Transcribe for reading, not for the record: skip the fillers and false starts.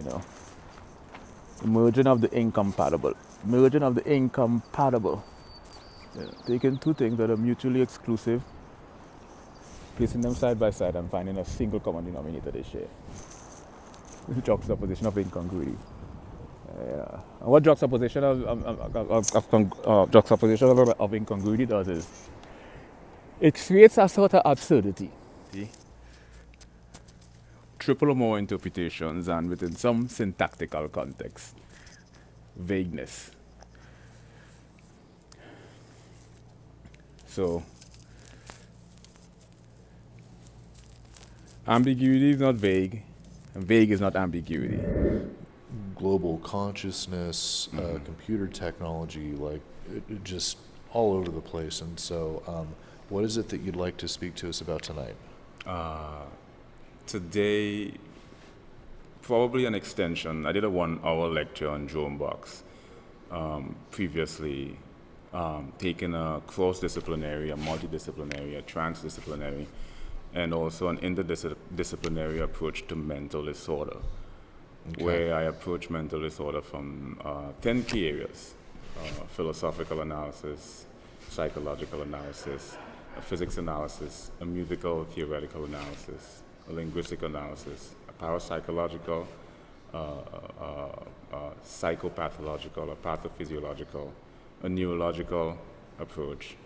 know. Merging of the incompatible. Merging of the incompatible. Yeah. Taking two things that are mutually exclusive, placing them side by side and finding a single common denominator they share. This is juxtaposition of incongruity. Yeah. And what juxtaposition of incongruity does is it creates a sort of absurdity. See? Triple or more interpretations and within some syntactical context, vagueness. So, ambiguity is not vague, and vague is not ambiguity. Global consciousness, computer technology, like it just all over the place. And so, what is it that you'd like to speak to us about tonight? Today, probably an extension. I did a 1 hour lecture on drone box. Previously, taking a cross-disciplinary, a multidisciplinary, a transdisciplinary, and also an interdisciplinary approach to mental disorder, where I approach mental disorder from 10 key areas: philosophical analysis, psychological analysis, a physics analysis, a musical theoretical analysis, a linguistic analysis, a parapsychological, psychopathological, a pathophysiological, a neurological approach,